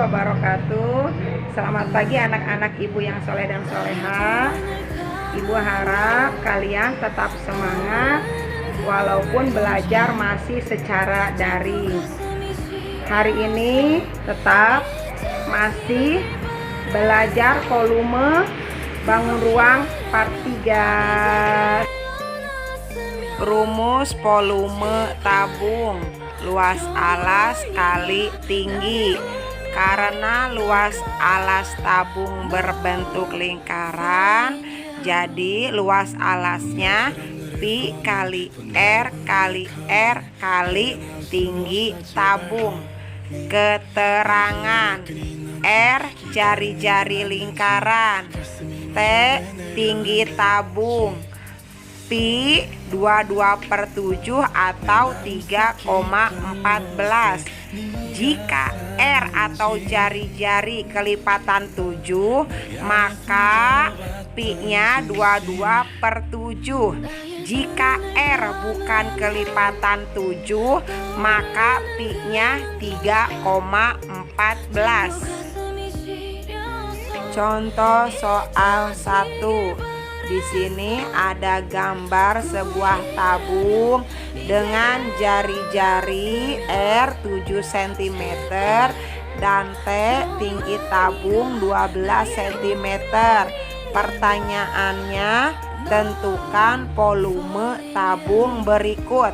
wabarakatuh. Selamat pagi anak-anak ibu yang soleh dan soleha. Ibu harap kalian tetap semangat walaupun belajar masih secara daring. Hari ini tetap masih belajar volume bangun ruang part 3. Rumus volume tabung. Luas alas kali tinggi. Karena luas alas tabung berbentuk lingkaran, jadi luas alasnya pi kali R kali R kali tinggi tabung. Keterangan: R jari-jari lingkaran, T tinggi tabung, pi 22/7 atau 3,14. Jika R atau jari-jari kelipatan 7, maka pi-nya 22/7. Jika R bukan kelipatan 7, maka pi-nya 3,14. Contoh soal 1. Di sini ada gambar sebuah tabung dengan jari-jari R 7 cm dan T tinggi tabung 12 cm. Pertanyaannya, tentukan volume tabung berikut.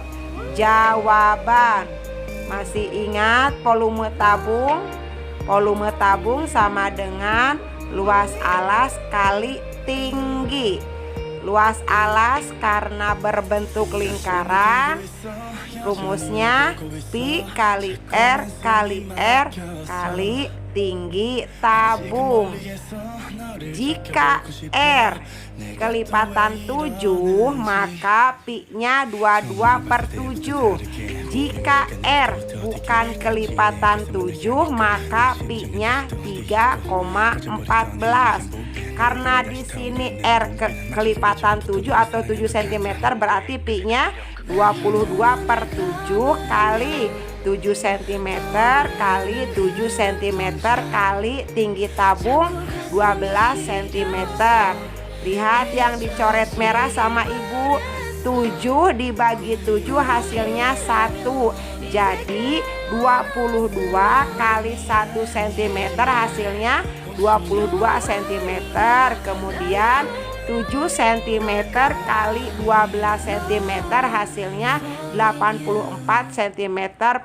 Jawaban. Masih ingat volume tabung? Volume tabung sama dengan luas alas kali tinggi. Luas alas karena berbentuk lingkaran, rumusnya pi kali R kali R kali tinggi tabung. Jika R kelipatan 7, maka pi-nya 22/7. Jika R bukan kelipatan 7, maka pi-nya 3,14. Karena di sini R kelipatan 7 atau 7 cm, berarti pi-nya 22/7 kali 7 cm kali 7 cm kali tinggi tabung 12 cm. Lihat yang dicoret merah sama ibu. 7 dibagi 7 hasilnya 1. Jadi 22 kali 1 cm hasilnya 22 cm. Kemudian 7 cm kali 12 cm hasilnya 84 cm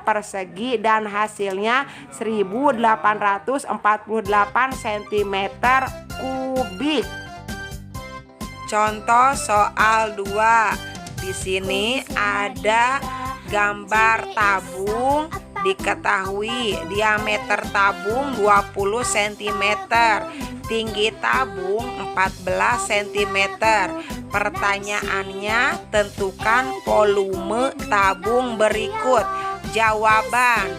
persegi dan hasilnya 1848 cm kubik. Contoh soal 2. Di sini ada gambar tabung. Diketahui diameter tabung 20 cm, tinggi tabung 14 cm. Pertanyaannya, tentukan volume tabung berikut. Jawaban.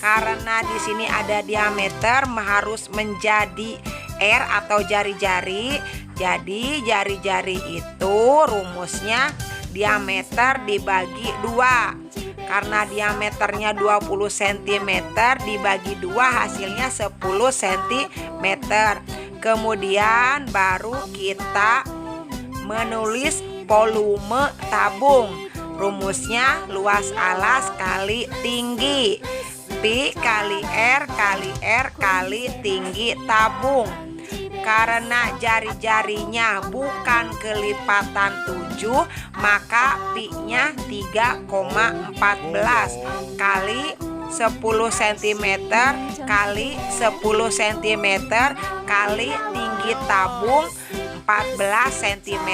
Karena di sini ada diameter, harus menjadi R atau jari-jari. Jadi jari-jari itu rumusnya diameter dibagi 2. Karena diameternya 20 cm dibagi 2 hasilnya 10 cm. Kemudian baru kita menulis volume tabung. Rumusnya luas alas kali tinggi, pi kali R kali R kali tinggi tabung. Karena jari-jarinya bukan kelipatan 7, maka pi-nya 3,14 kali 10 cm kali 10 cm kali tinggi tabung 14 cm.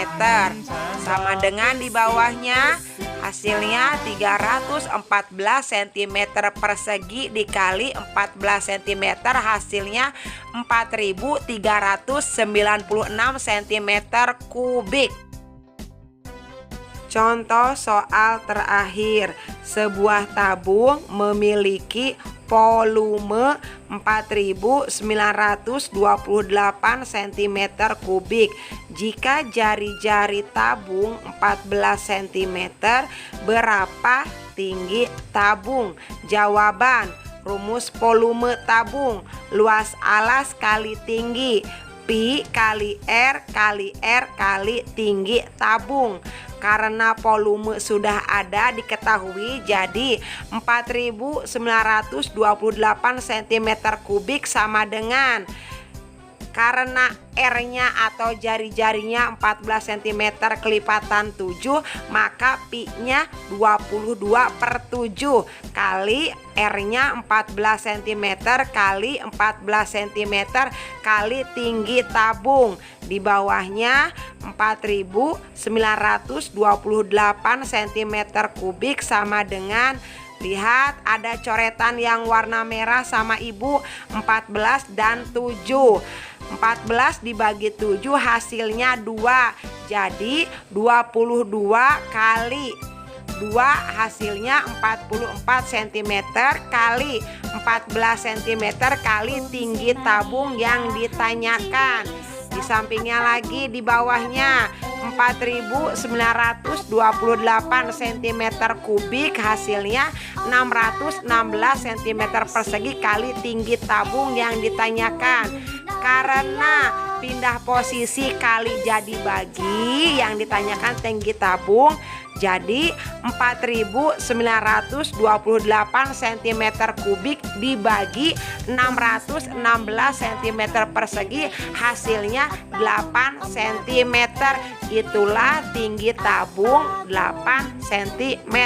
Sama dengan di bawahnya, hasilnya 314 cm persegi dikali 14 cm hasilnya 4396 cm kubik. Contoh soal terakhir. Sebuah tabung memiliki volume 4928 cm kubik. Jika jari-jari tabung 14 cm, berapa tinggi tabung? Jawaban. Rumus volume tabung, luas alas kali tinggi, Pi kali R kali tinggi tabung. Karena volume sudah ada diketahui, jadi 4.928 cm kubik sama dengan, karena R-nya atau jari-jarinya 14 cm kelipatan 7, maka Pi-nya 22/7 kali R-nya 14 cm kali 14 cm kali tinggi tabung. Di bawahnya 4.928 cm kubik sama dengan, lihat ada coretan yang warna merah sama ibu, 14 dan 7. 14 dibagi 7 hasilnya 2. Jadi 22 kali 2 hasilnya 44 cm kali 14 cm kali tinggi tabung yang ditanyakan. Di sampingnya lagi di bawahnya 4.928 cm kubik hasilnya 616 cm persegi kali tinggi tabung yang ditanyakan. Karena pindah posisi kali jadi bagi yang ditanyakan tinggi tabung, jadi 4.928 cm kubik dibagi 616 cm persegi hasilnya 8 cm. Itulah tinggi tabung 8 cm.